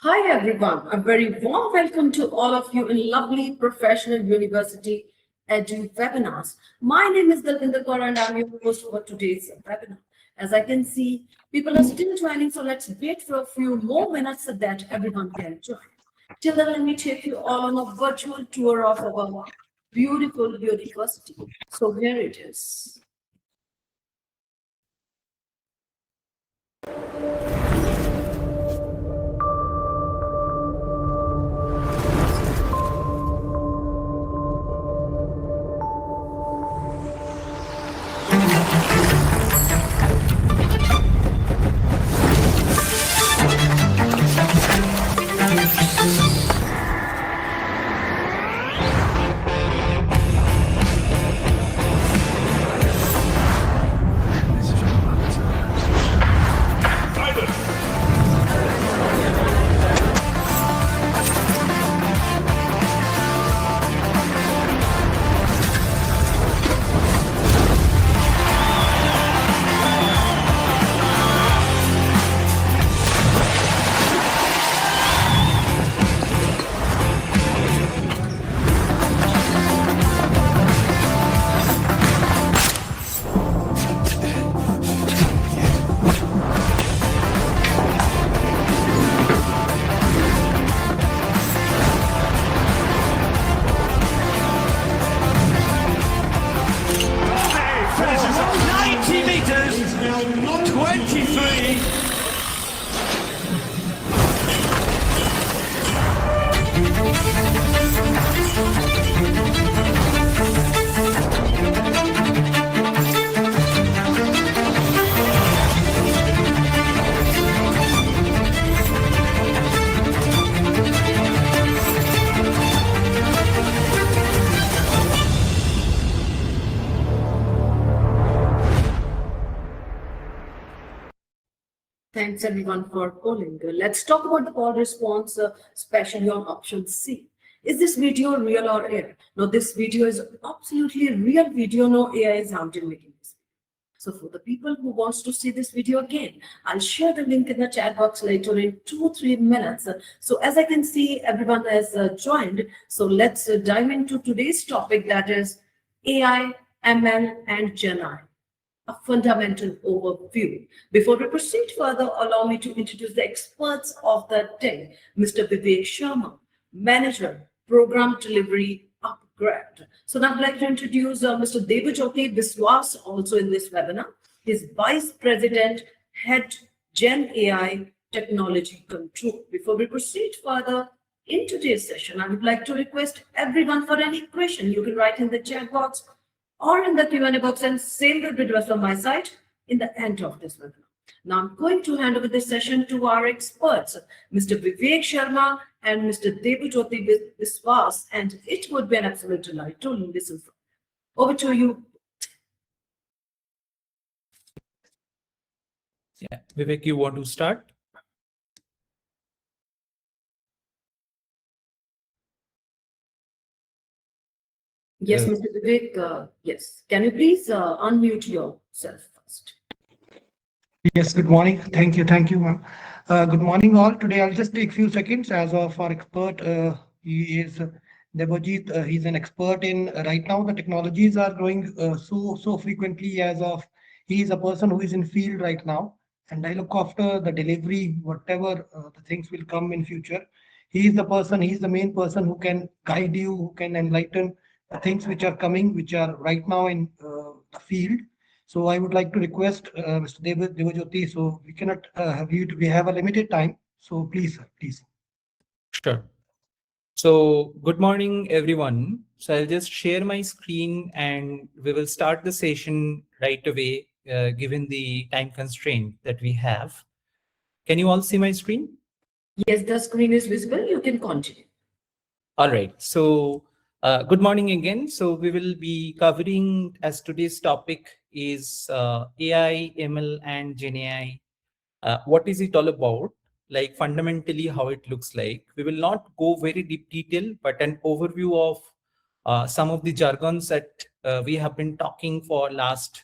Hi everyone, a very warm welcome to all of you in lovely professional university Edu-Webinars. My name is Dalvinder Kaur and I'm your host for today's webinar. As I can see, people are still joining, so let's wait for a few more minutes so that everyone can join. Till then, let me take you all on a virtual tour of our beautiful university. So here it is. Finishes at 90 meters, 23. Thanks everyone for polling. Let's talk about the poll response, especially on option C. Is this video real or AI? No, this video is absolutely real video. No AI is harmed in making this. So for the people who wants to see this video again, I'll share the link in the chat box later in 2-3 minutes. So as I can see, everyone has joined. So let's dive into today's topic, that is AI, ML, and GenAI. A fundamental overview. Before we proceed further, allow me to introduce the experts of the day. Mr. Vivek Sharma, Manager, Program Delivery Upgrade. So now I'd like to introduce Mr. Debajyoti Biswas, also in this webinar. He's Vice President, Head Gen AI Technology Control. Before we proceed further, in today's session, I would like to request everyone for any question you can write in the chat box or in the Q&A box, and same will be addressed on my side in the end of this webinar. Now I'm going to hand over this session to our experts, Mr. Vivek Sharma and Mr. Debajyoti Biswas, and it would be an absolute delight to listen from. Over to you. Yeah, Vivek, you want to start? Yes, Mr. Vivek, yes. Can you please unmute yourself first? Yes, good morning. Thank you. Thank you, ma'am. Good morning, all. Today, I'll just take a few seconds as of our expert. He is Debajit. He's an expert in right now. The technologies are growing so frequently as of he is a person who is in field right now. And I look after the delivery, whatever the things will come in future. He is the person, he's the main person who can guide you, who can enlighten the things which are coming, which are right now in the field. So I would like to request Mr. Debajyoti, so we cannot have you, we have a limited time. So please, sir, please. Sure. So good morning, everyone. So I'll just share my screen and we will start the session right away, given the time constraint that we have. Can you all see my screen? Yes, the screen is visible. You can continue. All right. So good morning again. So we will be covering, as today's topic is AI, ML, and GenAI. What is it all about? Like fundamentally how it looks like. We will not go very deep detail, but an overview of some of the jargons that we have been talking for last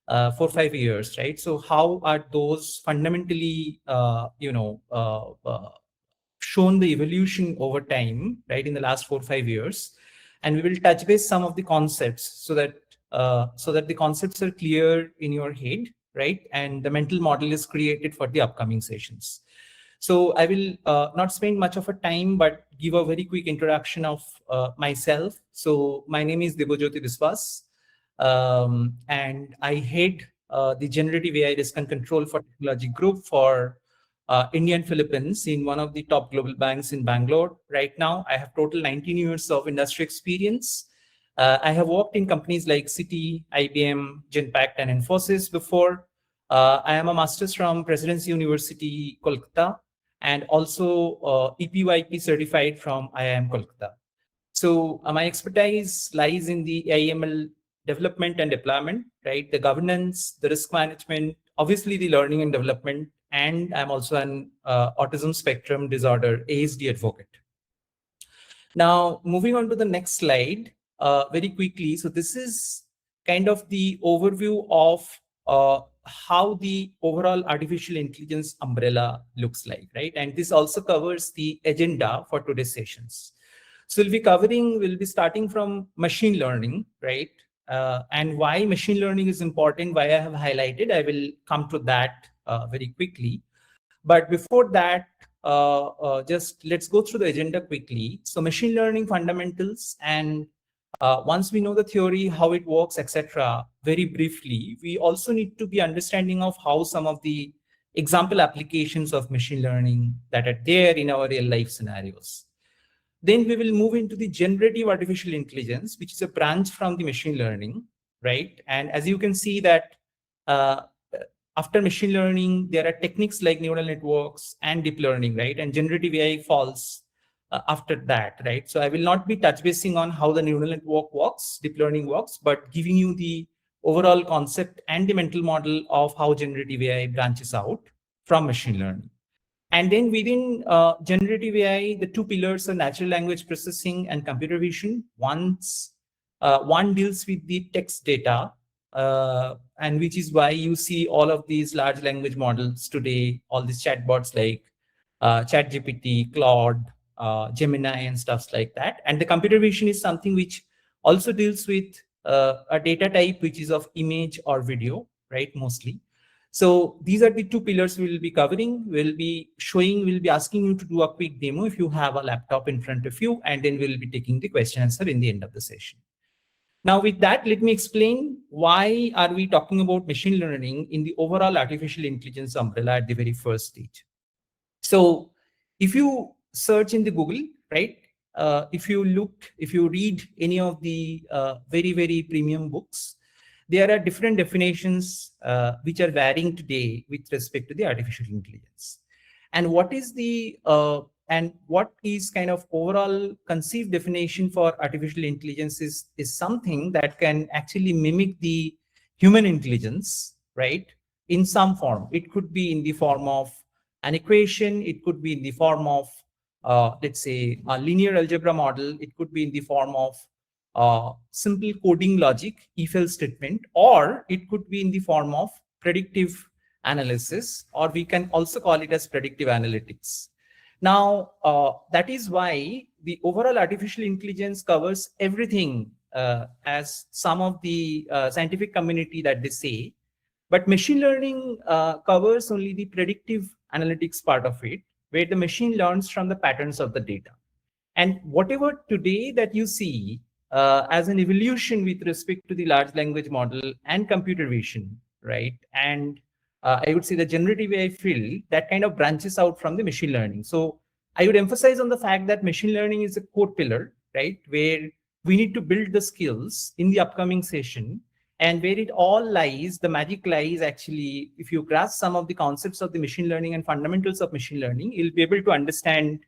4-5 years, right? So how are those fundamentally, shown the evolution over time, right, in the last 4 or 5 years. And we will touch base some of the concepts so that the concepts are clear in your head, right? And the mental model is created for the upcoming sessions. So I will not spend much of a time, but give a very quick introduction of myself. So my name is Debojyoti Biswas, and I head the Generative AI Risk and Control for Technology Group for India and Philippines in one of the top global banks in Bangalore. Right now, I have total 19 years of industry experience. I have worked in companies like Citi, IBM, Genpact, and Infosys before. I am a master's from Presidency University, Kolkata, and also EPYP certified from IIM Kolkata. So my expertise lies in the AIML development and deployment, right? The governance, the risk management, obviously the learning and development, and I'm also an autism spectrum disorder ASD advocate. Now, moving on to the next slide very quickly. So this is kind of the overview of how the overall artificial intelligence umbrella looks like, right? And this also covers the agenda for today's sessions. So we'll be starting from machine learning, right? And why machine learning is important, why I have highlighted, I will come to that very quickly. But before that, just let's go through the agenda quickly. So machine learning fundamentals, and once we know the theory, how it works, etc., very briefly, we also need to be understanding of how some of the example applications of machine learning that are there in our real life scenarios. Then we will move into the generative artificial intelligence, which is a branch from the machine learning, right? And as you can see that uh, after machine learning, there are techniques like neural networks and deep learning, right? And generative AI falls after that, right? So I will not be touch basing on how the neural network works, deep learning works, but giving you the overall concept and the mental model of how generative AI branches out from machine learning. And then within generative AI, the two pillars are natural language processing and computer vision. One deals with the text data, and which is why you see all of these large language models today, all these chatbots like ChatGPT, Claude, Gemini, and stuffs like that. And the computer vision is something which also deals with a data type which is of image or video, right, mostly. So these are the two pillars we will be covering. We'll be asking you to do a quick demo if you have a laptop in front of you, and then we'll be taking the question answer in the end of the session. Now with that, let me explain why are we talking about machine learning in the overall artificial intelligence umbrella at the very first stage. So if you search in the Google, right, if you read any of the very, very premium books, there are different definitions which are varying today with respect to the artificial intelligence. And what is kind of overall conceived definition for artificial intelligence is something that can actually mimic the human intelligence, right, in some form. It could be in the form of an equation, it could be in the form of, let's say, a linear algebra model, it could be in the form of simple coding logic, if-else statement, or it could be in the form of predictive analysis, or we can also call it as predictive analytics. Now, that is why the overall artificial intelligence covers everything, as some of the scientific community that they say, but machine learning covers only the predictive analytics part of it, where the machine learns from the patterns of the data. And whatever today that you see as an evolution with respect to the large language model and computer vision, right? And I would say the generative AI field that kind of branches out from the machine learning. So I would emphasize on the fact that machine learning is a core pillar, right? Where we need to build the skills in the upcoming session, and where it all lies, the magic lies actually, if you grasp some of the concepts of the machine learning and fundamentals of machine learning, you'll be able to understand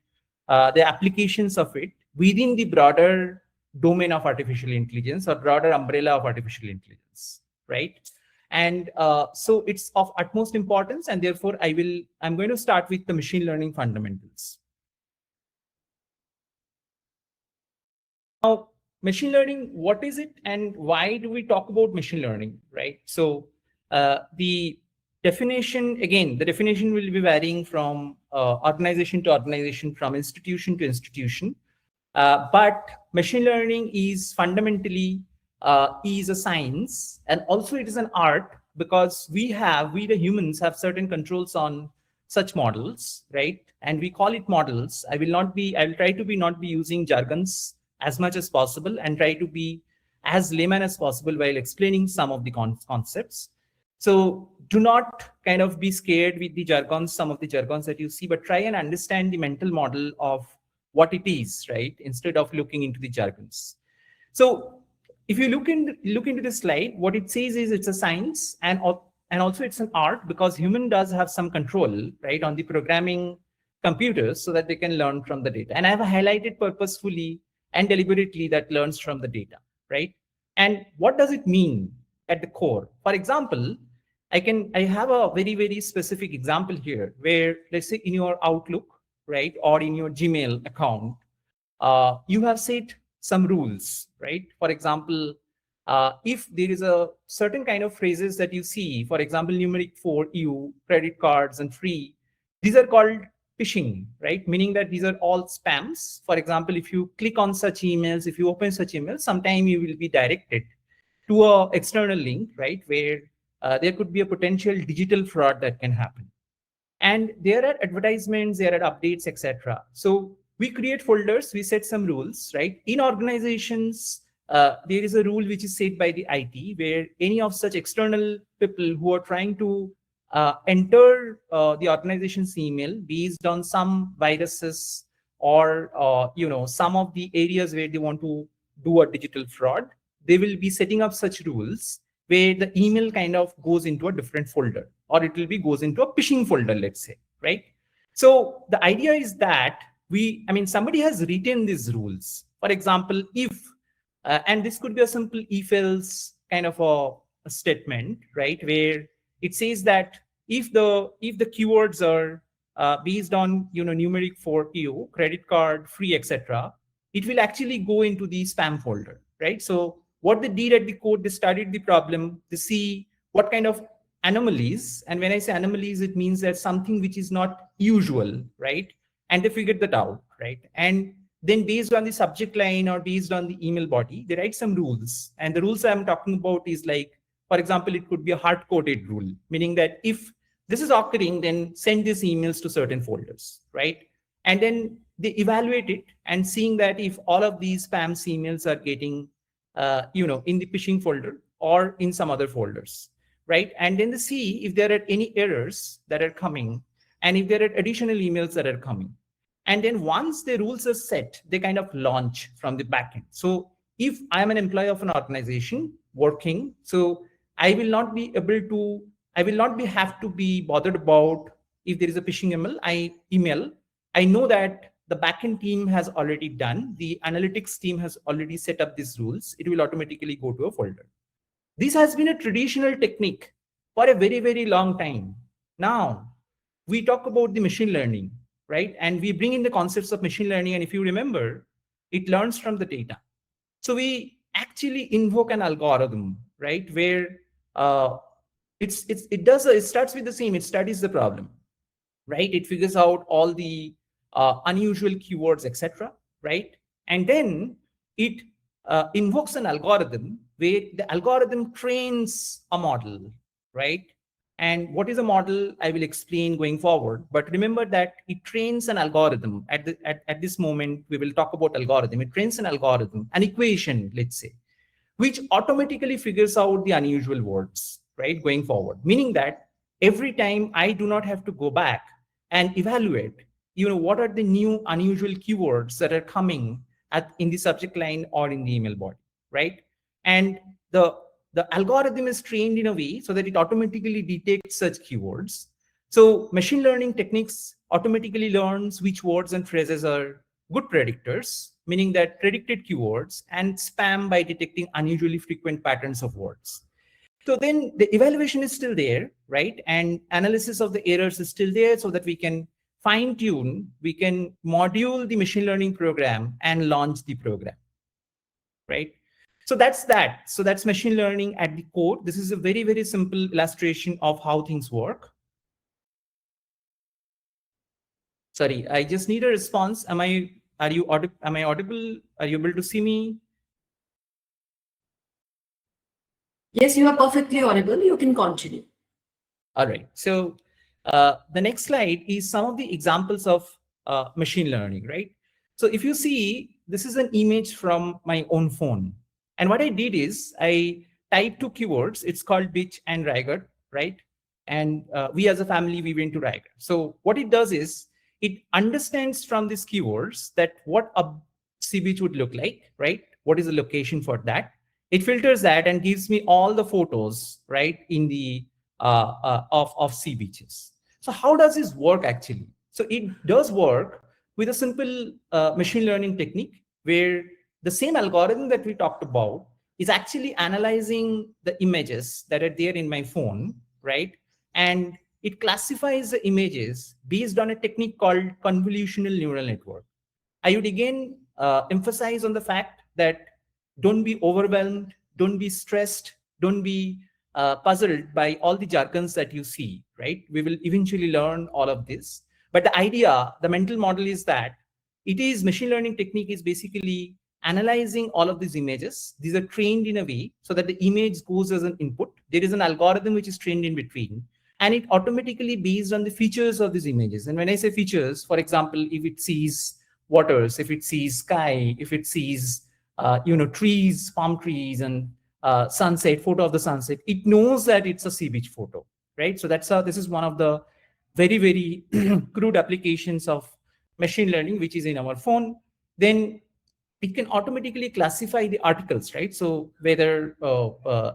the applications of it within the broader domain of artificial intelligence or broader umbrella of artificial intelligence, right? And so it's of utmost importance, and therefore I'm going to start with the machine learning fundamentals. Now, machine learning, what is it and why do we talk about machine learning, right? So the definition, again, the definition will be varying from organization to organization, from institution to institution. But machine learning is fundamentally is a science, and also it is an art, because we the humans have certain controls on such models, right? And we call it models. I will try to be not be using jargons as much as possible, and try to be as layman as possible while explaining some of the concepts. So do not kind of be scared with the jargons, some of the jargons that you see, but try and understand the mental model of what it is, right? Instead of looking into the jargons. So if you look into the slide, what it says is it's a science, and also it's an art, because human does have some control, right, on the programming computers so that they can learn from the data. And I have highlighted purposefully and deliberately that learns from the data, right? And what does it mean at the core? For example, I have a very, very specific example here where, let's say in your Outlook, right, or in your Gmail account, you have set some rules, right? For example, if there is a certain kind of phrases that you see, for example, numeric for you, credit cards and free, these are called phishing, right? Meaning that these are all spams. For example, if you click on such emails, if you open such emails, sometime you will be directed to a external link, right, where there could be a potential digital fraud that can happen. And there are advertisements, there are updates, etc. So we create folders, we set some rules, right? In organizations, there is a rule which is set by the IT, where any of such external people who are trying to enter the organization's email based on some viruses, or some of the areas where they want to do a digital fraud, they will be setting up such rules where the email kind of goes into a different folder, or it will be goes into a phishing folder, let's say, right? So the idea is that somebody has written these rules. For example, if, and this could be a simple if else kind of a statement, right? Where it says that if the keywords are based on, numeric for you, credit card, free, etc., it will actually go into the spam folder, right? So what they did at the code, they studied the problem, they see what kind of anomalies, and when I say anomalies, it means that something which is not usual, right? And they figured that out, right? And then based on the subject line or based on the email body, they write some rules. And the rules I'm talking about is like, for example, it could be a hard-coded rule, meaning that if this is occurring, then send these emails to certain folders, right? And then they evaluate it, and seeing that if all of these spam emails are getting in the phishing folder or in some other folders, right? And then they see if there are any errors that are coming, and if there are additional emails that are coming. And then once the rules are set, they kind of launch from the backend. So if I'm an employee of an organization working, so I will not be have to be bothered about if there is a phishing email. I know that the backend team has already done, the analytics team has already set up these rules. It will automatically go to a folder. This has been a traditional technique for a very, very long time. Now, we talk about the machine learning, right? And we bring in the concepts of machine learning. And if you remember, it learns from the data. So we actually invoke an algorithm, right? Where it starts with the same, it studies the problem, right? It figures out all the unusual keywords, etc., right? And then it invokes an algorithm where the algorithm trains a model, right? And what is a model, I will explain going forward. But remember that it trains an algorithm. At this moment, we will talk about algorithm. It trains an algorithm, an equation, let's say, which automatically figures out the unusual words, right, going forward. Meaning that every time I do not have to go back and evaluate, what are the new unusual keywords that are coming in the subject line or in the email body, right? And the algorithm is trained in a way so that it automatically detects such keywords. So machine learning techniques automatically learns which words and phrases are good predictors, meaning that predicted keywords, and spam by detecting unusually frequent patterns of words. So then the evaluation is still there, right? And analysis of the errors is still there so that we can fine tune, we can module the machine learning program and launch the program, right? So that's that. So that's machine learning at the core. This is a very, very simple illustration of how things work. Sorry, I just need a response. Am I audible? Are you able to see me? Yes, you are perfectly audible. You can continue. All right. So the next slide is some of the examples of machine learning, right? So if you see, this is an image from my own phone. And what I did is I typed two keywords. It's called beach and Raigad, right? And we as a family, we went to Raigad. So what it does is it understands from these keywords that what a sea beach would look like, right? What is the location for that? It filters that and gives me all the photos, right, in the of sea beaches. So how does this work actually? So it does work with a simple machine learning technique where the same algorithm that we talked about is actually analyzing the images that are there in my phone, right? And it classifies the images based on a technique called convolutional neural network. I would again emphasize on the fact that don't be overwhelmed, don't be stressed, don't be puzzled by all the jargons that you see, right? We will eventually learn all of this. But the idea, the mental model is that it is machine learning technique is basically analyzing all of these images. These are trained in a way so that the image goes as an input. There is an algorithm which is trained in between, and it automatically based on the features of these images. And when I say features, for example, if it sees waters, if it sees sky, if it sees trees, palm trees, and sunset, photo of the sunset, it knows that it's a sea beach photo, right? So that's how this is one of the very, very crude applications of machine learning, which is in our phone. Then it can automatically classify the articles, right? So whether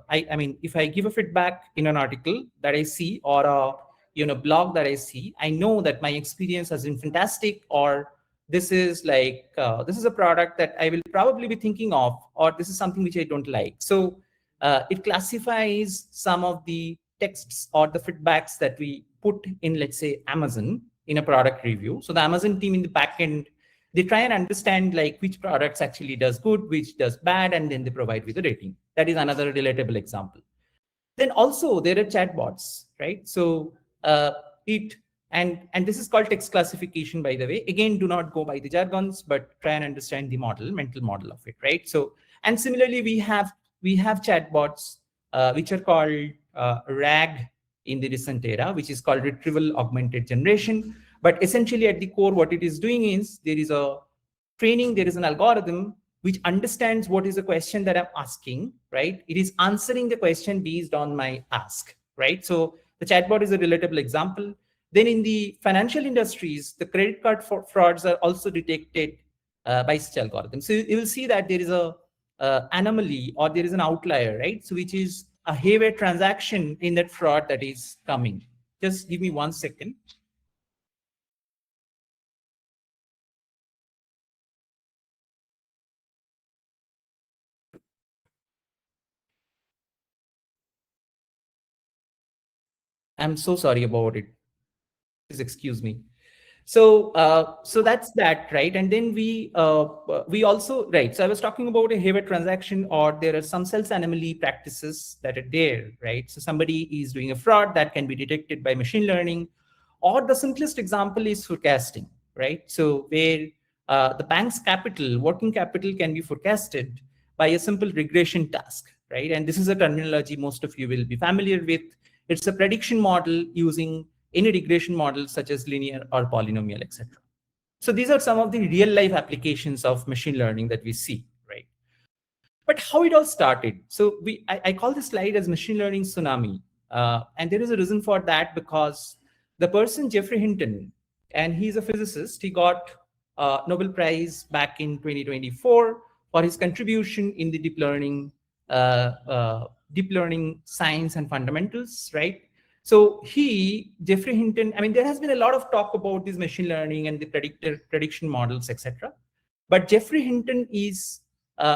I mean, if I give a feedback in an article that I see or a blog that I see, I know that my experience has been fantastic, or this is like this is a product that I will probably be thinking of, or this is something which I don't like. So it classifies some of the texts or the feedbacks that we put in, let's say, Amazon in a product review. So the Amazon team in the backend, they try and understand like which products actually does good, which does bad, and then they provide with a rating. That is another relatable example. Then also there are chatbots, right? So it and this is called text classification, by the way. Again, do not go by the jargons, but try and understand the mental model of it, right? So, and similarly, we have chatbots which are called RAG in the recent era, which is called retrieval augmented generation. But essentially, at the core, what it is doing is there is a training, there is an algorithm which understands what is the question that I'm asking, right? It is answering the question based on my ask, right? So the chatbot is a relatable example. Then in the financial industries, the credit card frauds are also detected by such algorithms. So you will see that there is a anomaly or there is an outlier, right? So which is a haywire transaction in that fraud that is coming. Just give me 1 second. I'm so sorry about it. Please excuse me. So that's that, right? And then we also, right? So I was talking about a haywire transaction, or there are some sales anomaly practices that are there, right? So somebody is doing a fraud that can be detected by machine learning, or the simplest example is forecasting, right? So where the bank's working capital can be forecasted by a simple regression task, right? And this is a terminology most of you will be familiar with. It's a prediction model using any regression models such as linear or polynomial, etc. So these are some of the real life applications of machine learning that we see, right? But how it all started. So I call this slide as machine learning tsunami. And there is a reason for that, because the person, Geoffrey Hinton, and he's a physicist, he got a Nobel Prize back in 2024 for his contribution in the deep learning science and fundamentals, right? So Geoffrey Hinton, I mean, there has been a lot of talk about this machine learning and the prediction models, etc. But Geoffrey Hinton is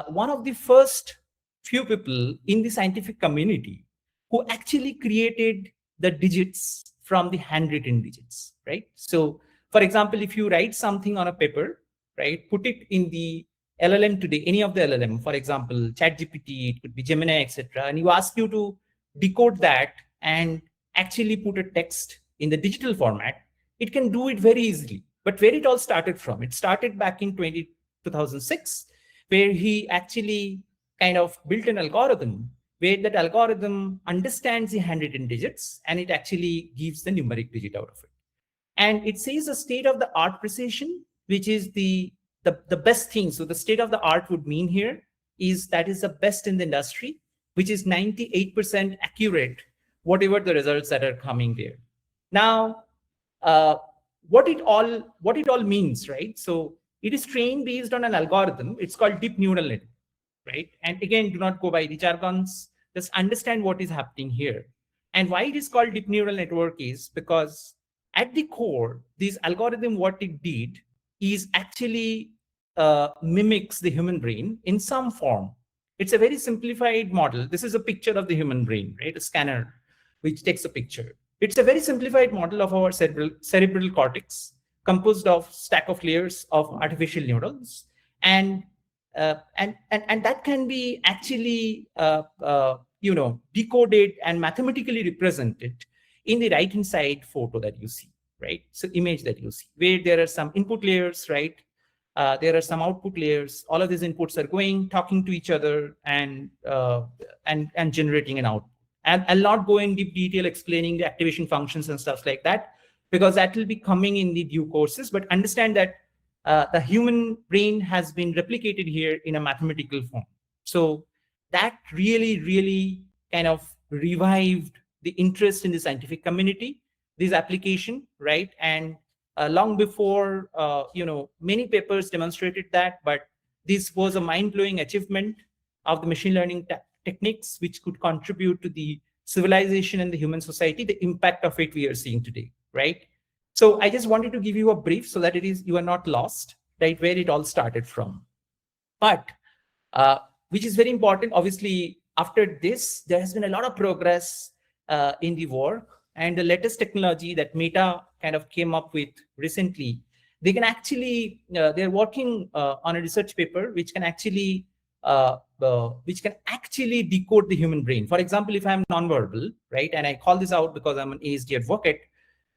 one of the first few people in the scientific community who actually created the digits from the handwritten digits, right? So, for example, if you write something on a paper, right, put it in the LLM today, any of the LLM, for example, ChatGPT, it could be Gemini, etc., and you ask you to decode that and actually put a text in the digital format, it can do it very easily. But where it all started from, it started back in 2006, where he actually kind of built an algorithm where that algorithm understands the handwritten digits and it actually gives the numeric digit out of it. And it says a state of the art precision, which is the best thing. So the state of the art would mean here is that is the best in the industry, which is 98% accurate, whatever the results that are coming there. Now, what it all means, right? So it is trained based on an algorithm. It's called deep neural network, right? And again, do not go by the jargons. Just understand what is happening here. And why it is called deep neural network is because at the core, this algorithm, what it did is actually mimics the human brain in some form. It's a very simplified model. This is a picture of the human brain, right? A scanner which takes a picture. It's a very simplified model of our cerebral cortex, composed of stack of layers of artificial neurons, and that can be actually decoded and mathematically represented in the right hand side photo that you see, right? So image that you see, where there are some input layers, right? There are some output layers. All of these inputs are going, talking to each other, and generating an output. And I'll not go in deep detail explaining the activation functions and stuff like that, because that will be coming in the due courses. But understand that the human brain has been replicated here in a mathematical form. So that really kind of revived the interest in the scientific community, this application, right? And long before, many papers demonstrated that, but this was a mind-blowing achievement of the machine learning techniques, which could contribute to the civilization and the human society. The impact of it we are seeing today, right? So I just wanted to give you a brief so that you are not lost, right, where it all started from. But which is very important, obviously, after this, there has been a lot of progress in the work, and the latest technology that Meta kind of came up with recently, they can actually, they're working on a research paper which can actually decode the human brain. For example, if I'm nonverbal, right, and I call this out because I'm an ASD advocate,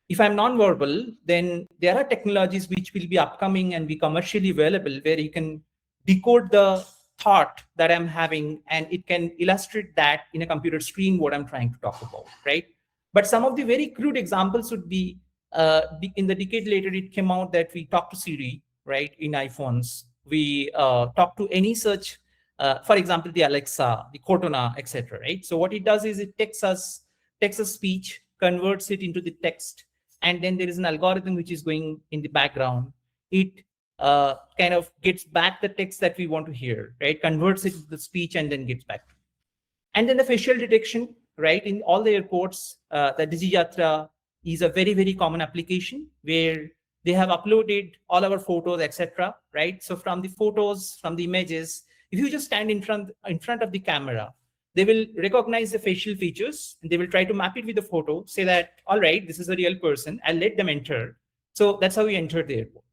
if I'm nonverbal, then there are technologies which will be upcoming and be commercially available where you can decode the thought that I'm having, and it can illustrate that in a computer screen what I'm trying to talk about, right? But some of the very crude examples would be, in the decade later, it came out that we talk to Siri, right, in iPhones. We talk to any search, for example, the Alexa, the Cortana, etc., right? So what it does is it takes a speech, converts it into the text, and then there is an algorithm which is going in the background. It kind of gets back the text that we want to hear, right? Converts it to the speech and then gets back. And then the facial detection, right? In all the airports, the DigiYatra is a very common application where they have uploaded all our photos, etc., right? So from the photos, from the images, if you just stand in front of the camera, they will recognize the facial features and they will try to map it with the photo, say that, all right, this is a real person, I'll let them enter. So that's how we entered the airport.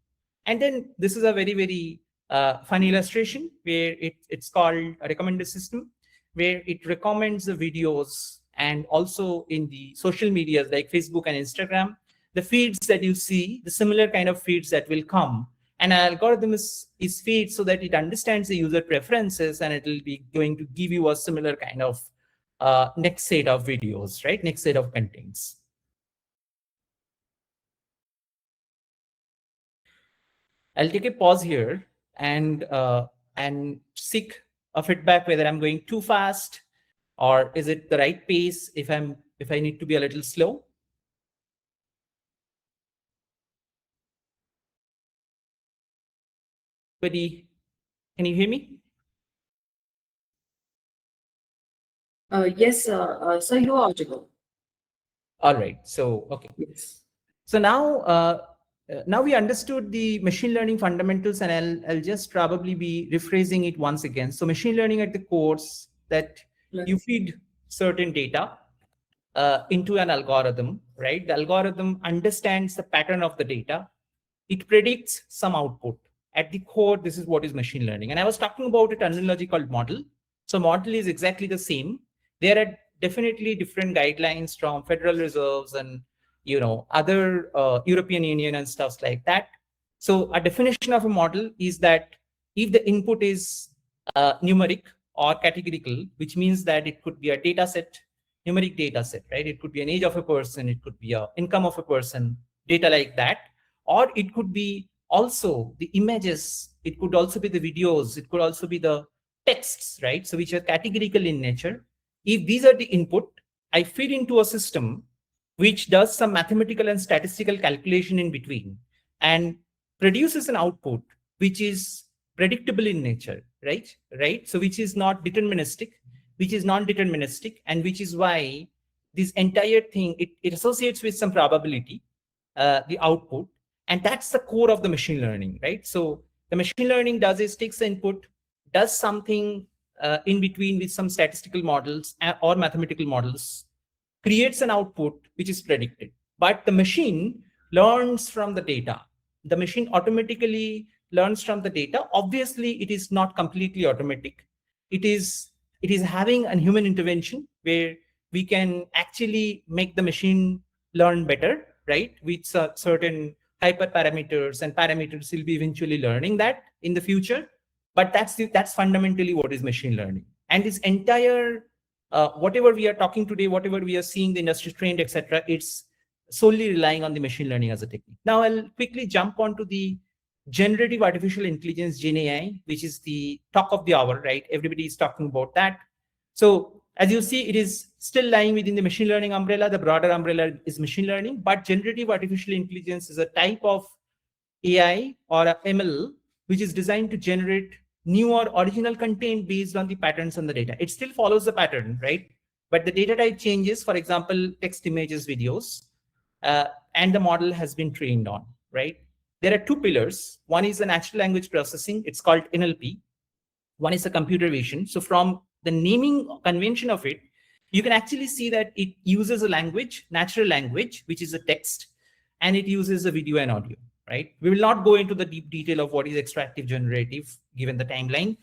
And then this is a very funny illustration where it's called a recommender system, where it recommends the videos, and also in the social medias like Facebook and Instagram, the feeds that you see, the similar kind of feeds that will come. And an algorithm is feed so that it understands the user preferences, and it will be going to give you a similar kind of next set of videos, right? Next set of contents. I'll take a pause here and seek a feedback whether I'm going too fast or is it the right pace if I need to be a little slow. Buddy, can you hear me? Yes, sir, you are audible. All right. So, okay. Yes. So now we understood the machine learning fundamentals, and I'll just probably be rephrasing it once again. So machine learning at the core, that you feed certain data into an algorithm, right? The algorithm understands the pattern of the data. It predicts some output. at the core, this is what is machine learning. And I was talking about a terminology called model. So model is exactly the same. There are definitely different guidelines from Federal Reserves and other European Union and stuff like that. So a definition of a model is that if the input is numeric or categorical, which means that it could be a data set, numeric data set, right? It could be an age of a person, it could be a income of a person, data like that, or it could be also the images, it could also be the videos, it could also be the texts, right? So which are categorical in nature. If these are the input, I feed into a system which does some mathematical and statistical calculation in between and produces an output which is predictable in nature, right? Right. So which is not deterministic, which is non-deterministic, and which is why this entire thing, it associates with some probability, the output, and that's the core of the machine learning, right? So the machine learning does is takes the input, does something in between with some statistical models or mathematical models, creates an output which is predicted. But the machine learns from the data. The machine automatically learns from the data. Obviously, it is not completely automatic. It is having a human intervention where we can actually make the machine learn better, right? With certain hyperparameters, and parameters will be eventually learning that in the future. But that's fundamentally what is machine learning. And this entire whatever we are talking today, whatever we are seeing, the industry trend, etc., it's solely relying on the machine learning as a technique. Now I'll quickly jump onto the generative artificial intelligence, GenAI, which is the talk of the hour, right? Everybody is talking about that. So as you see, it is still lying within the machine learning umbrella. The broader umbrella is machine learning, but generative artificial intelligence is a type of AI or a ML which is designed to generate new or original content based on the patterns on the data. It still follows the pattern, right? But the data type changes, for example, text, images, videos, and the model has been trained on, right? There are two pillars. One is the natural language processing. It's called NLP. One is the computer vision. So from the naming convention of it, you can actually see that it uses a language, natural language, which is a text, and it uses a video and audio, right? We will not go into the deep detail of what is extractive generative given the timeline.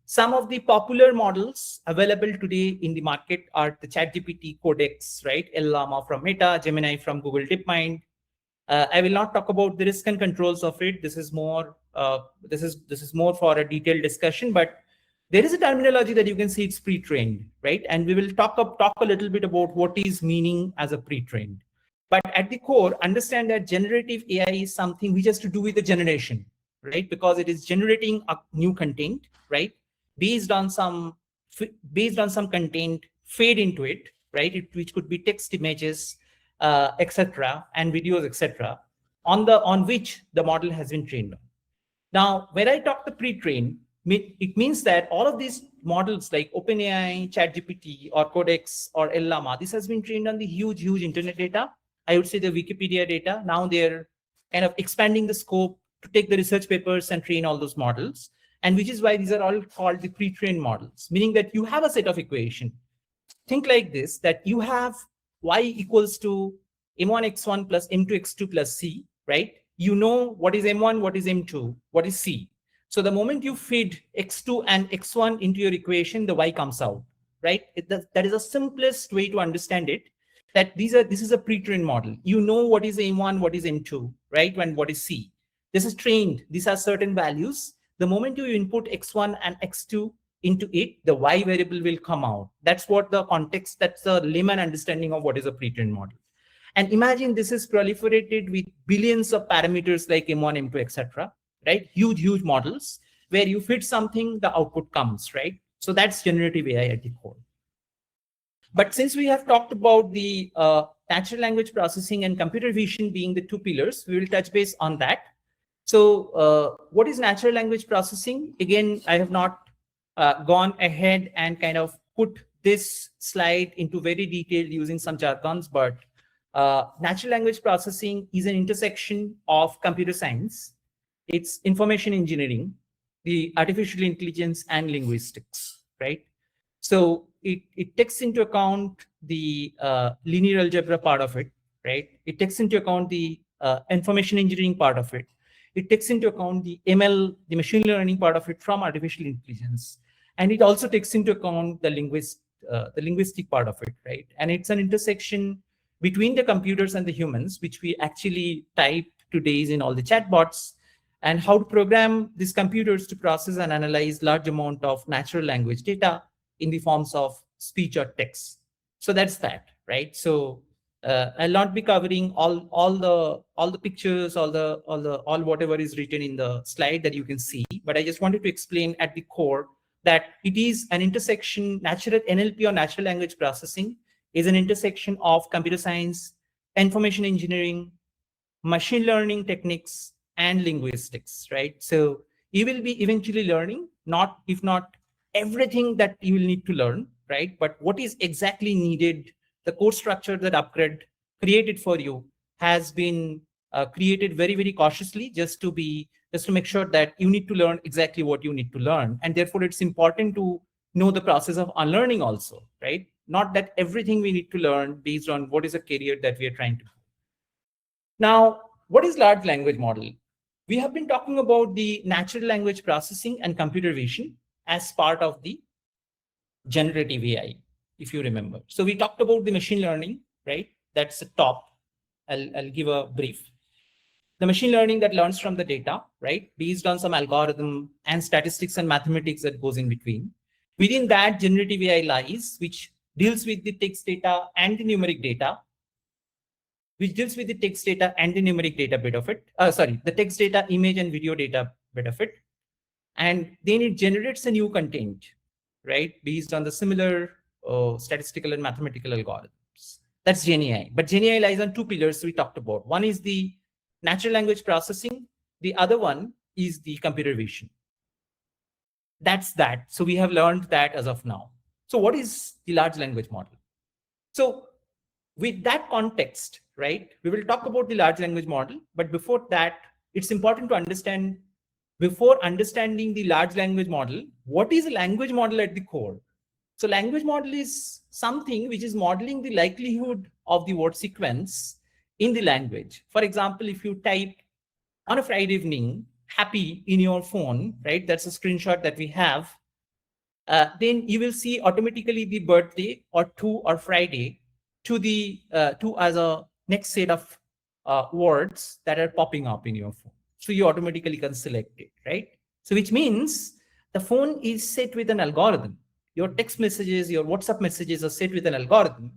Some of the popular models available today in the market are the ChatGPT, Codex, right? LLama from Meta, Gemini from Google DeepMind. I will not talk about the risk and controls of it. This is more this is more for a detailed discussion, but there is a terminology that you can see it's pre-trained, right? And we will talk a little bit about what is meaning as a pre-trained. But at the core, understand that generative AI is something which has to do with the generation, right? Because it is generating a new content, right? Based on some content fed into it, right? Which could be text, images, etc., and videos, etc., on which the model has been trained on. Now, when I talk the pre-trained, it means that all of these models like OpenAI, ChatGPT, or Codex, or LLama, this has been trained on the huge internet data. I would say the Wikipedia data. Now they're kind of expanding the scope to take the research papers and train all those models. And which is why these are all called the pre-trained models, meaning that you have a set of equation. Think like this, that you have y equals to m1x1 plus m2x2 plus c, right? You know what is m1, what is m2, what is c. So the moment you feed x2 and x1 into your equation, the y comes out, right? That is the simplest way to understand it, that this is a pre-trained model. You know what is m1, what is m2, right? And what is c. This is trained. These are certain values. The moment you input x1 and x2 into it, the y variable will come out. That's what the context, that's the layman understanding of what is a pre-trained model. And imagine this is proliferated with billions of parameters like m1, m2, etc., right? Huge models where you feed something, the output comes, right? So that's generative AI at the core. But since we have talked about the natural language processing and computer vision being the two pillars, we will touch base on that. So what is natural language processing? Again, I have not gone ahead and kind of put this slide into very detailed using some jargons, but natural language processing is an intersection of computer science, it's information engineering, the artificial intelligence, and linguistics, right? So it takes into account the linear algebra part of it, right? It takes into account the information engineering part of it. it takes into account the ML, the machine learning part of it from artificial intelligence. And it also takes into account the linguistic part of it, right? And it's an intersection between the computers and the humans, which we actually type today's in all the chatbots, and how to program these computers to process and analyze large amount of natural language data in the forms of speech or text. So that's that, right? So I'll not be covering all the pictures, all whatever is written in the slide that you can see, but I just wanted to explain at the core that it is an intersection. Natural NLP, or natural language processing, is an intersection of computer science, information engineering, machine learning techniques, and linguistics, right? So you will be eventually learning, if not everything that you will need to learn, right? But what is exactly needed, the course structure that Upgrade created for you has been created very, very cautiously, just to make sure that you need to learn exactly what you need to learn. And therefore, it's important to know the process of unlearning also, right? Not that everything we need to learn based on what is a career that we are trying to do. Now, what is large language model? We have been talking about the natural language processing and computer vision as part of the generative AI, if you remember. So we talked about the machine learning, right? That's the top. I'll give a brief. The machine learning that learns from the data, right? Based on some algorithm and statistics and mathematics that goes in between. Within that, generative AI lies, which deals with the text data and the numeric data, which deals with the text data and the numeric data bit of it. The text data, image, and video data bit of it. And then it generates a new content, right? Based on the similar statistical and mathematical algorithms. That's GenAI. But GenAI lies on two pillars we talked about. One is the natural language processing. The other one is the computer vision. That's that. So we have learned that as of now. So what is the large language model? So with that context, right, we will talk about the large language model. But before that, it's important to understand, before understanding the large language model, what is a language model at the core? So language model is something which is modeling the likelihood of the word sequence in the language. For example, if you type on a Friday evening, happy in your phone, right? That's a screenshot that we have. Then you will see automatically the birthday or Friday to as a next set of words that are popping up in your phone. So you automatically can select it, right? So which means the phone is set with an algorithm. Your text messages, your WhatsApp messages are set with an algorithm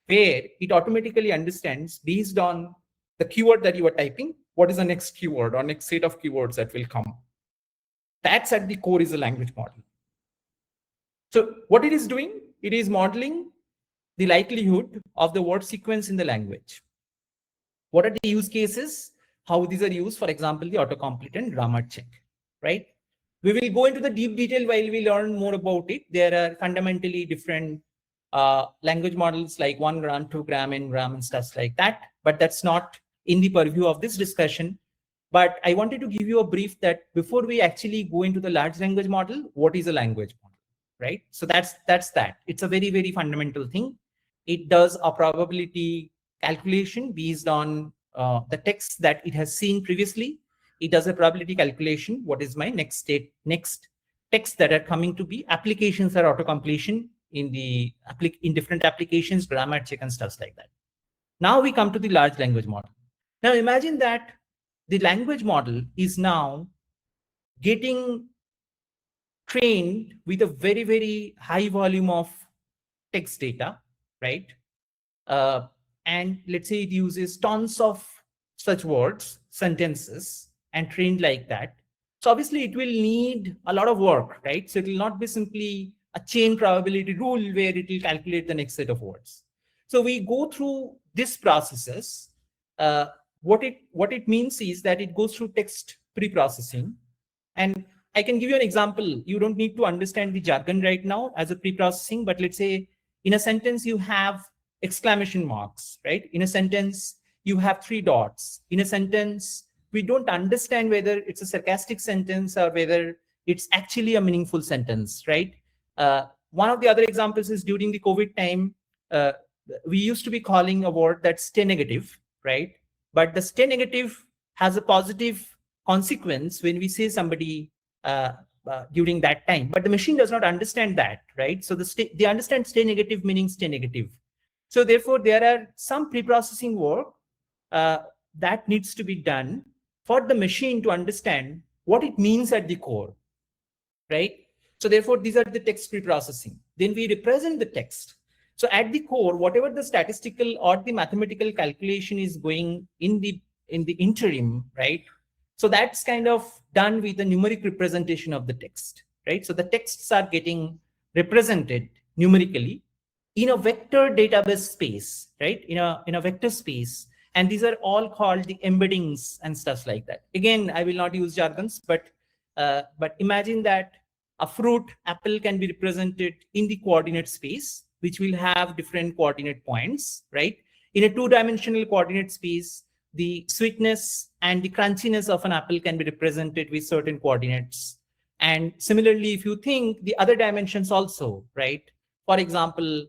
where it automatically understands based on the keyword that you are typing, what is the next keyword or next set of keywords that will come. That's at the core is a language model. So what it is doing, it is modeling the likelihood of the word sequence in the language. What are the use cases? How these are used? For example, the autocomplete and grammar check, right? We will go into the deep detail while we learn more about it. There are fundamentally different language models like 1 gram, 2 gram, n-gram, and stuff like that. But that's not in the purview of this discussion. But I wanted to give you a brief that before we actually go into the large language model, what is a language model, right? So that's that. It's a very, very fundamental thing. It does a probability calculation based on the text that it has seen previously. It does a probability calculation. What is my next text that are coming to be? Applications are auto-completion in different applications, grammar check and stuff like that. Now we come to the large language model. Now imagine that the language model is now getting trained with a very, very high volume of text data, right? And let's say it uses tons of such words, sentences, and trained like that. So obviously it will need a lot of work, right? So it will not be simply a chain probability rule where it will calculate the next set of words. So we go through this processes. What it means is that it goes through text pre-processing. And I can give you an example. You don't need to understand the jargon right now as a pre-processing, but let's say in a sentence you have exclamation marks, right? In a sentence, you have 3 dots. In a sentence, we don't understand whether it's a sarcastic sentence or whether it's actually a meaningful sentence, right? One of the other examples is during the COVID time, we used to be calling a word that's stay negative, right? But the stay negative has a positive consequence when we say somebody during that time, but the machine does not understand that, right? So they understand stay negative meaning stay negative. So therefore, there are some pre-processing work that needs to be done for the machine to understand what it means at the core, right? So therefore, these are the text pre-processing. Then we represent the text. So at the core, whatever the statistical or the mathematical calculation is going in the interim, right? So that's kind of done with the numeric representation of the text, right? So the texts are getting represented numerically in a vector database space, right? In a vector space. And these are all called the embeddings and stuff like that. Again, I will not use jargons, but imagine that a fruit, apple, can be represented in the coordinate space, which will have different coordinate points, right? In a two-dimensional coordinate space, the sweetness and the crunchiness of an apple can be represented with certain coordinates. And similarly, if you think the other dimensions also, right? For example,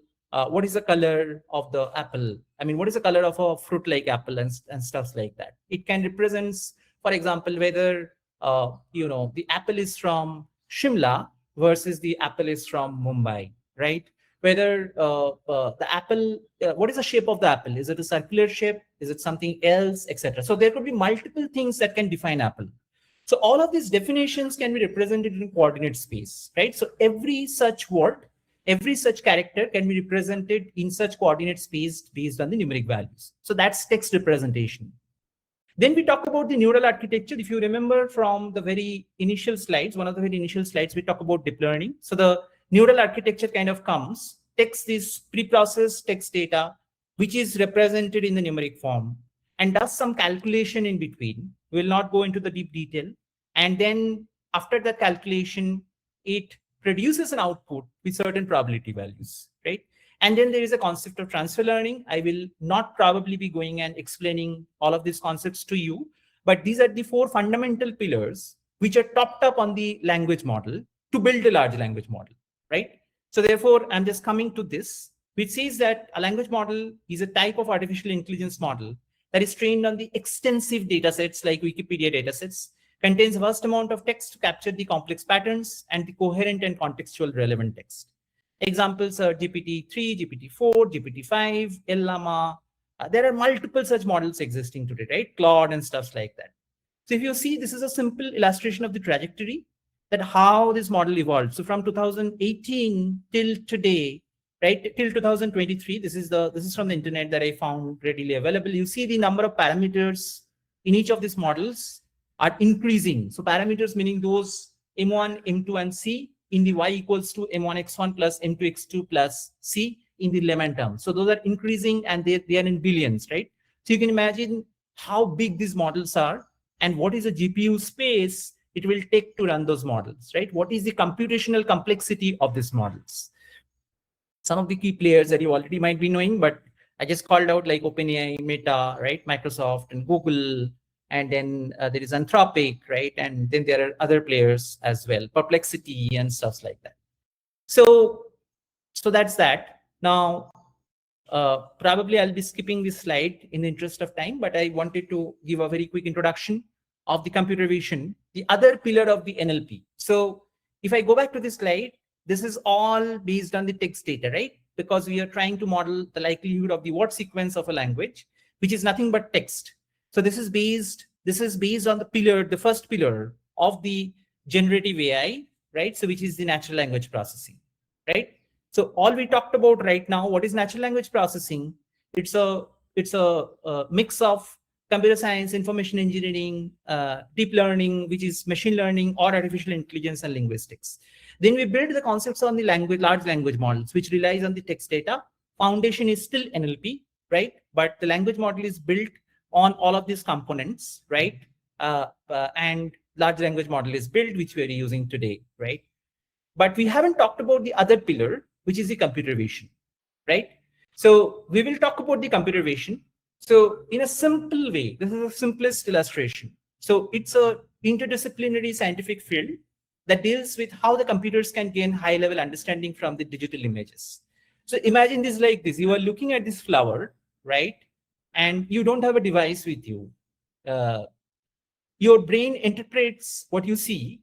what is the color of the apple? I mean, what is the color of a fruit like apple and stuff like that? It can represent, for example, whether the apple is from Shimla versus the apple is from Mumbai, right? Whether the apple, what is the shape of the apple? Is it a circular shape? Is it something else, etc.? So there could be multiple things that can define apple. So all of these definitions can be represented in coordinate space, right? So every such word, every such character can be represented in such coordinate space based on the numeric values. So that's text representation. Then we talk about the neural architecture. If you remember from the very initial slides, one of the very initial slides, we talk about deep learning. So the neural architecture kind of comes, takes this pre-processed text data, which is represented in the numeric form, and does some calculation in between. We will not go into the deep detail. And then after that calculation, it produces an output with certain probability values, right? And then there is a concept of transfer learning. I will not probably be going and explaining all of these concepts to you, but these are the four fundamental pillars which are topped up on the language model to build a large language model, right? So therefore, I'm just coming to this, which says that a language model is a type of artificial intelligence model that is trained on the extensive data sets like Wikipedia datasets, contains a vast amount of text to capture the complex patterns and the coherent and contextual relevant text. Examples are GPT-3, GPT-4, GPT-5, Llama. There are multiple such models existing today, right? Claude and stuff like that. So if you see, this is a simple illustration of the trajectory that how this model evolved. So from 2018 till today, right, till 2023, this is from the internet that I found readily available. You see the number of parameters in each of these models are increasing. So parameters meaning those M1, M2, and C in the y equals to M1x1 plus M2x2 plus C in the lemon term. So those are increasing and they are in billions, right? So you can imagine how big these models are and what is the GPU space it will take to run those models, right? What is the computational complexity of these models? Some of the key players that you already might be knowing, but I just called out like OpenAI, Meta, right? Microsoft and Google. And then there is Anthropic, right? And then there are other players as well, Perplexity and stuff like that. So that's that. Now, probably I'll be skipping this slide in the interest of time, but I wanted to give a very quick introduction of the computer vision, the other pillar of the NLP. So if I go back to this slide, this is all based on the text data, right? Because we are trying to model the likelihood of the word sequence of a language, which is nothing but text. So this is based on the first pillar of the generative AI, right? So which is the natural language processing, right? So all we talked about right now, what is natural language processing? It's a mix of computer science, information engineering, deep learning, which is machine learning or artificial intelligence and linguistics. Then we build the concepts on the large language models, which relies on the text data. Foundation is still NLP, right? But the language model is built on all of these components, right? And large language model is built, which we are using today, right? But we haven't talked about the other pillar, which is the computer vision, right? So we will talk about the computer vision. So in a simple way, this is the simplest illustration. So it's a interdisciplinary scientific field that deals with how the computers can gain high-level understanding from the digital images. So imagine this like this. You are looking at this flower, right? And you don't have a device with you. your brain interprets what you see,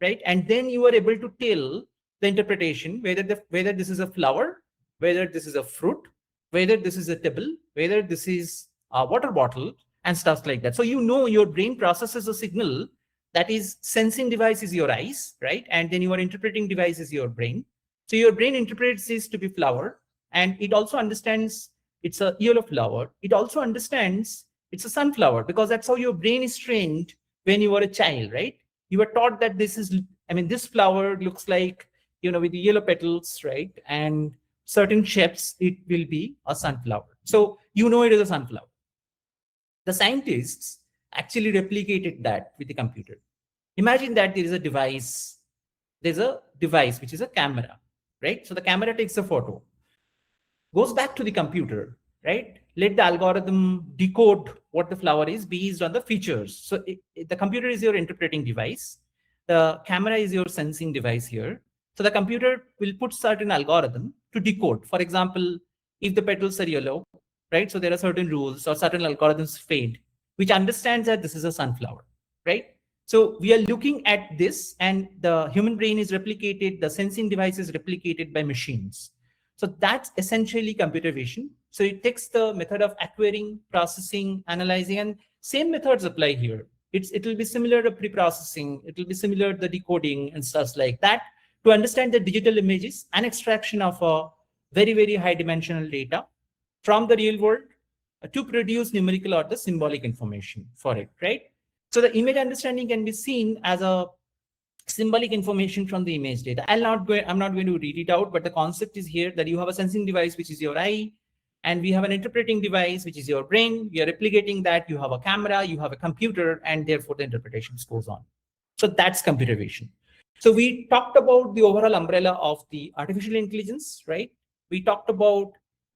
right? And then you are able to tell the interpretation, whether this is a flower, whether this is a fruit, whether this is a table, whether this is a water bottle, and stuff like that. So you know your brain processes a signal, that is sensing device is your eyes, right? And then your interpreting device is your brain. So your brain interprets this to be flower, and it also understands it's a yellow flower. It also understands it's a sunflower, because that's how your brain is trained when you were a child, right? You were taught that this is, I mean, this flower looks like, with the yellow petals, right? And certain shapes, it will be a sunflower. So it is a sunflower. The scientists actually replicated that with the computer. Imagine that there's a device which is a camera, right? So the camera takes a photo, goes back to the computer, right? Let the algorithm decode what the flower is based on the features. So the computer is your interpreting device. The camera is your sensing device here. So the computer will put certain algorithm to decode. For example, if the petals are yellow, right? So there are certain rules or certain algorithms fade, which understands that this is a sunflower, right? So we are looking at this, and the human brain is replicated, the sensing device is replicated by machines. So that's essentially computer vision. So it takes the method of acquiring, processing, analyzing, and same methods apply here. It will be similar to pre-processing, it will be similar to the decoding and stuff like that, to understand the digital images and extraction of a very, very high dimensional data from the real world to produce numerical or the symbolic information for it, right? So the image understanding can be seen as a symbolic information from the image data. I'm not going to read it out, but the concept is here that you have a sensing device, which is your eye, and we have an interpreting device, which is your brain. We are replicating that. You have a camera, you have a computer, and therefore the interpretation goes on. So that's computer vision. So we talked about the overall umbrella of the artificial intelligence, right? We talked about,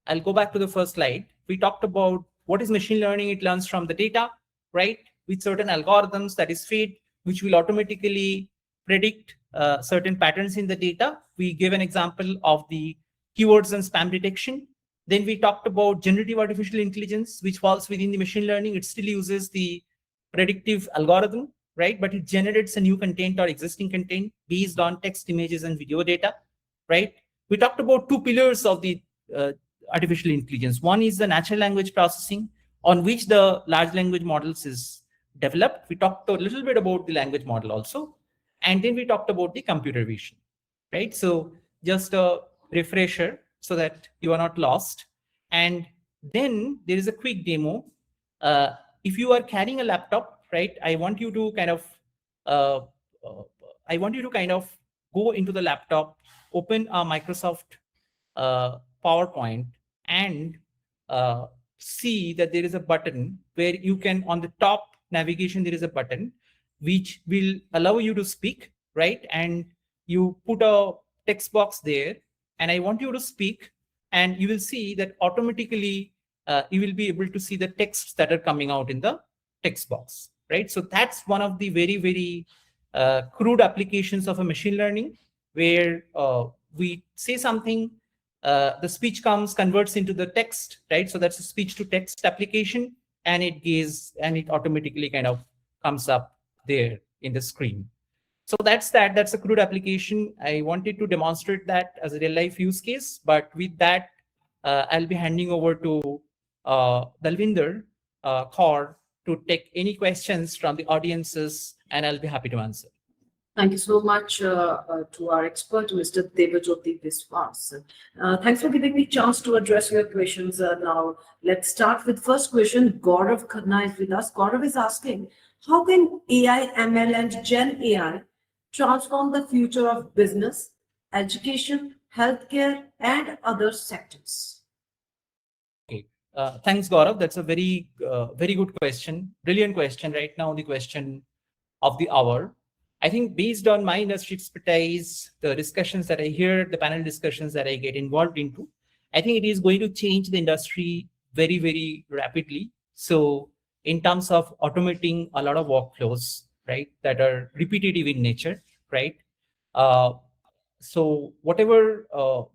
I'll go back to the first slide. We talked about what is machine learning. It learns from the data, right? With certain algorithms that is fed, which will automatically predict certain patterns in the data. We gave an example of the keywords and spam detection. Then we talked about generative artificial intelligence, which falls within the machine learning. It still uses the predictive algorithm, right? But it generates a new content or existing content based on text, images, and video data, right? We talked about two pillars of the artificial intelligence. One is the natural language processing, on which the large language models is developed. We talked a little bit about the language model also. And then we talked about the computer vision, right? So just a refresher so that you are not lost. And then there is a quick demo. If you are carrying a laptop, right, I want you to kind of go into the laptop, open a Microsoft PowerPoint, and see that there is a button where you can, on the top navigation, there is a button which will allow you to speak, right? And you put a text box there, and I want you to speak, and you will see that automatically you will be able to see the texts that are coming out in the text box, right? So that's one of the very, very crude applications of a machine learning, where we say something, the speech converts into the text, right? So that's a speech to text application, and it automatically kind of comes up there in the screen. So that's a crude application. I wanted to demonstrate that as a real life use case, but with that, I'll be handing over to Dalvinder Kaur to take any questions from the audiences, and I'll be happy to answer. Thank you so much to our expert, Mr. Debajyoti Biswas. Thanks for giving me a chance to address your questions. Now, let's start with first question. Gaurav Khanna is with us. Gaurav is asking, how can AI, ML, and Gen AI transform the future of business, education, healthcare, and other sectors? Okay. Thanks, Gaurav. That's a very, very good question. Brilliant question. Right now, the question of the hour. I think based on my industry expertise, the discussions that I hear, the panel discussions that I get involved into, I think it is going to change the industry very, very rapidly. So in terms of automating a lot of workflows, right, that are repetitive in nature, right? So whatever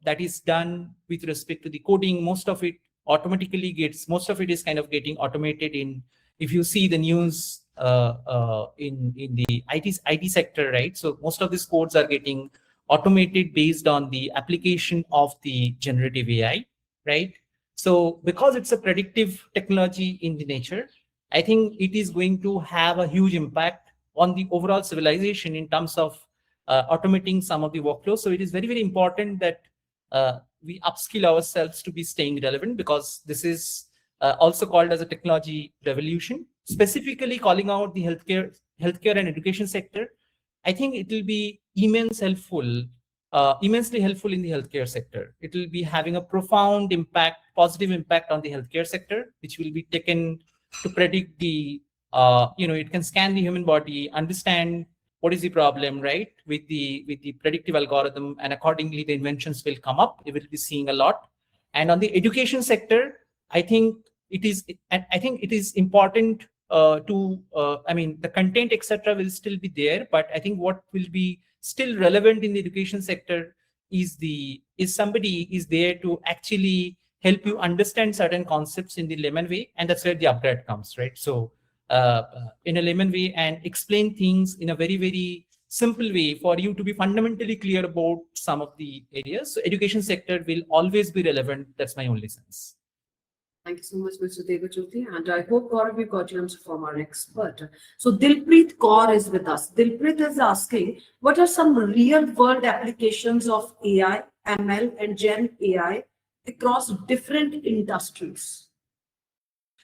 that is done with respect to the coding, most of it is kind of getting automated in, if you see the news in the IT sector, right? So most of these codes are getting automated based on the application of the generative AI, right? So because it's a predictive technology in the nature, I think it is going to have a huge impact on the overall civilization in terms of automating some of the workflows. So it is very, very important that we upskill ourselves to be staying relevant, because this is also called as a technology revolution. Specifically calling out the healthcare and education sector, I think it will be immensely helpful in the healthcare sector. It will be having a profound impact, positive impact on the healthcare sector, which will be taken to predict the, it can scan the human body, understand what is the problem, right? With the predictive algorithm, and accordingly the inventions will come up. We will be seeing a lot. And on the education sector, I think it is important the content, etc., will still be there, but I think what will be still relevant in the education sector is somebody is there to actually help you understand certain concepts in the layman way, and that's where the upgrade comes, right? So in a layman way, and explain things in a very, very simple way for you to be fundamentally clear about some of the areas. So education sector will always be relevant. That's my only sense. Thank you so much, Mr. Devajyoti. And I hope, Gaurav, we got your answer from our expert. So Dilpreet Kaur is with us. Dilpreet is asking, what are some real-world applications of AI, ML, and Gen AI across different industries?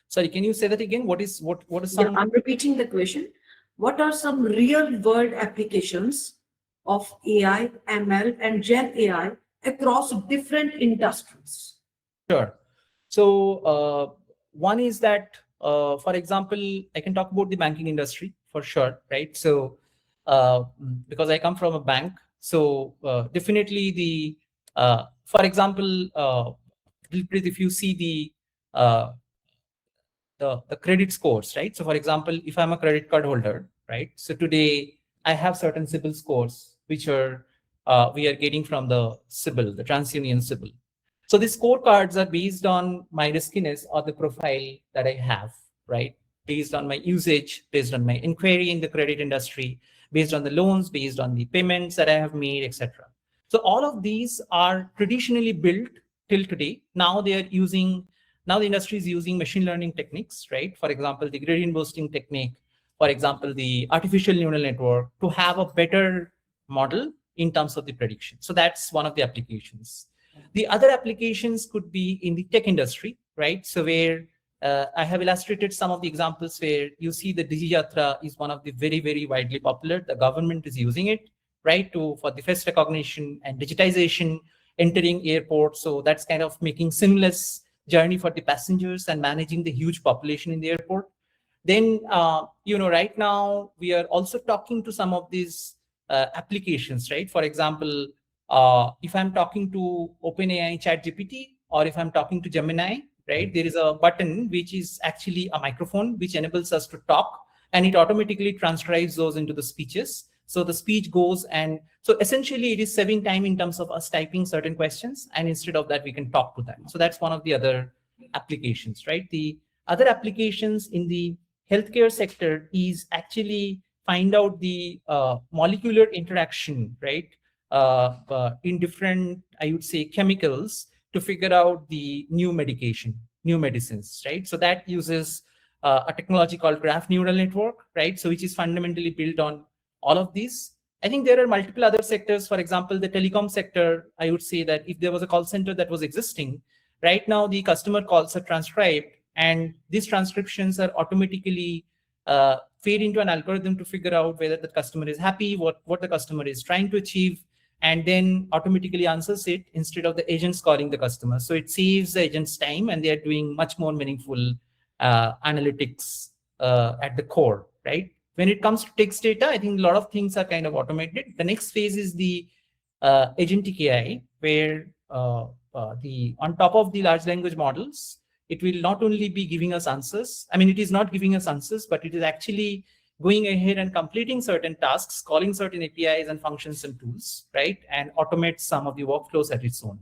Sorry, can you say that again? What is some? Yeah, I'm repeating the question. What are some real-world applications of AI, ML, and Gen AI across different industries? Sure. So one is that, for example, I can talk about the banking industry for sure, right? So because I come from a bank, so definitely for example, if you see the credit scores, right? So for example, if I'm a credit card holder, right? So today I have certain CIBIL scores, which are we are getting from the CIBIL, the TransUnion CIBIL. So these scorecards are based on my riskiness or the profile that I have, right? Based on my usage, based on my inquiry in the credit industry, based on the loans, based on the payments that I have made, etc. So all of these are traditionally built till today. Now the industry is using machine learning techniques, right? For example, the gradient boosting technique, for example, the artificial neural network, to have a better model in terms of the prediction. So that's one of the applications. The other applications could be in the tech industry, right? So where I have illustrated some of the examples where you see the DigiYatra is one of the very, very widely popular. The government is using it, right, for the face recognition and digitization, entering airports. So that's kind of making seamless journey for the passengers and managing the huge population in the airport. Then, right now we are also talking to some of these applications, right? For example, if I'm talking to OpenAI ChatGPT, or if I'm talking to Gemini, right, there is a button which is actually a microphone which enables us to talk, and it automatically transcribes those into the speeches. So the speech goes, and so essentially it is saving time in terms of us typing certain questions, and instead of that, we can talk to them. So that's one of the other applications, right? The other applications in the healthcare sector is actually find out the molecular interaction, right? In different, I would say, chemicals to figure out the new medicines, right? So that uses a technology called graph neural network, right? So which is fundamentally built on all of these. I think there are multiple other sectors. For example, the telecom sector, I would say that if there was a call center that was existing, right now the customer calls are transcribed, and these transcriptions are automatically fed into an algorithm to figure out whether the customer is happy, what the customer is trying to achieve, and then automatically answers it instead of the agents calling the customer. So it saves the agent's time, and they are doing much more meaningful analytics at the core, right? When it comes to text data, I think a lot of things are kind of automated. The next phase is the agentic AI, where on top of the large language models, it will not only be giving us answers. I mean, it is not giving us answers, but it is actually going ahead and completing certain tasks, calling certain APIs and functions and tools, right? And automate some of the workflows at its own.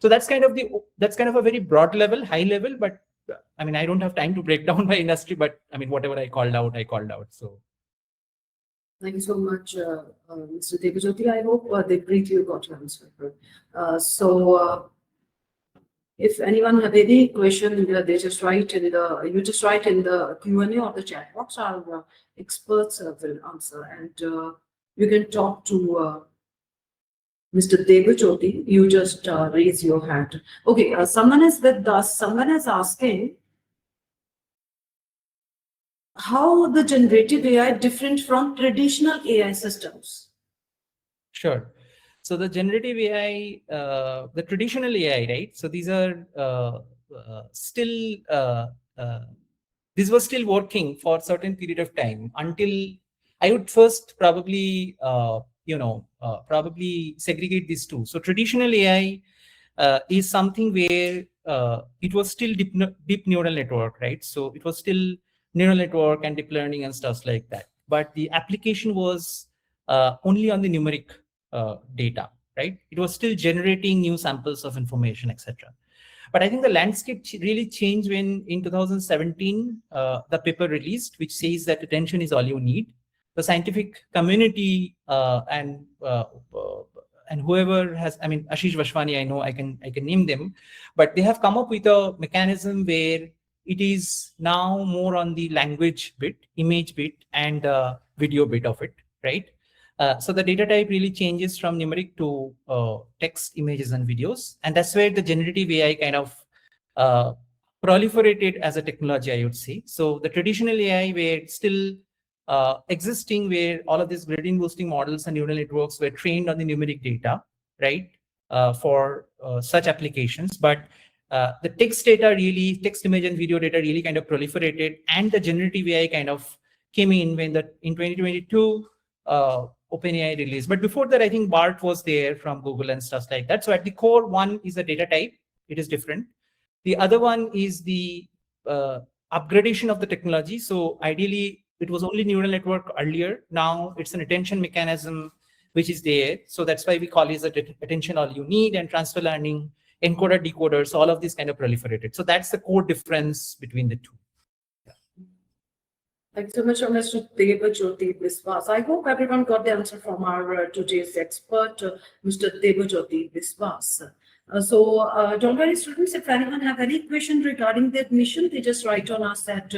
So that's kind of a very broad level, high level, but I mean, I don't have time to break down my industry, but I mean, whatever I called out, I called out. So. Thank you so much, Mr. Debajyoti. I hope the brief you got to answer. If anyone have any question, they just write in the Q&A or the chat box. Our experts will answer, and you can talk to Mr. Debajyoti. You just raise your hand. Okay, someone is with us. Someone is asking how the generative AI different from traditional AI systems. Sure. So the generative AI, the traditional AI, right? So these are still, these were still working for a certain period of time until I would first probably, probably segregate these two. So traditional AI is something where it was still deep neural network, right? So it was still neural network and deep learning and stuff like that. But the application was only on the numeric data, right? It was still generating new samples of information, etc. But I think the landscape really changed when in 2017, the paper released, which says that attention is all you need. The scientific community and whoever has, I mean, Ashish Vashwani, I know I can name them, but they have come up with a mechanism where it is now more on the language bit, image bit, and video bit of it, right? So the data type really changes from numeric to text, images, and videos. And that's where the generative AI kind of proliferated as a technology, I would say. So the traditional AI were still existing, where all of these gradient boosting models and neural networks were trained on the numeric data, right, for such applications. But the text data really, text, image, and video data really kind of proliferated, and the generative AI kind of came in when in 2022, OpenAI released. But before that, I think BART was there from Google and stuff like that. So at the core, one is the data type. It is different. The other one is the upgradation of the technology. So ideally, it was only neural network earlier. Now it's an attention mechanism which is there. So that's why we call it the attention all you need, and transfer learning, encoder, decoder. So all of this kind of proliferated. So that's the core difference between the two. Thanks so much, Mr. Debajyoti Biswas. I hope everyone got the answer from our today's expert, Mr. Debajyoti Biswas. Don't worry, students, if anyone have any question regarding the admission, they just write on us at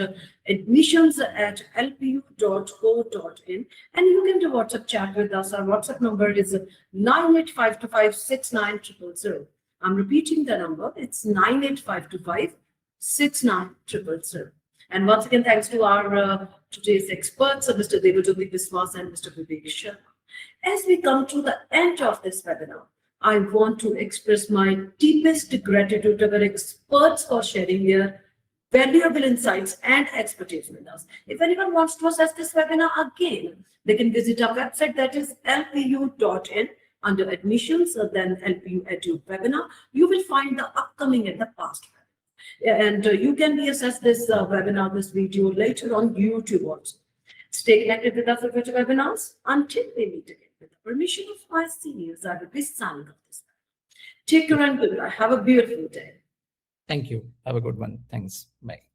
admissions@lpu.co.in, and you can do WhatsApp chat with us. Our WhatsApp number is 985256900. I'm repeating the number. It's 985256900. And once again, thanks to our today's experts, Mr. Debajyoti Biswas and Mr. Vivek Sharma. As we come to the end of this webinar, I want to express my deepest gratitude to our experts for sharing their valuable insights and expertise with us. If anyone wants to access this webinar again, they can visit our website, that is lpu.in. Under admissions, then LPU Edu-Webinar. You will find the upcoming and the past webinar. And you can reassess this webinar, this video later on YouTube also. Stay connected with us for future webinars. Until we meet again, with the permission of my seniors, I will be signing off this webinar. Take care and goodbye. Have a beautiful day. Thank you. Have a good one. Thanks. Bye.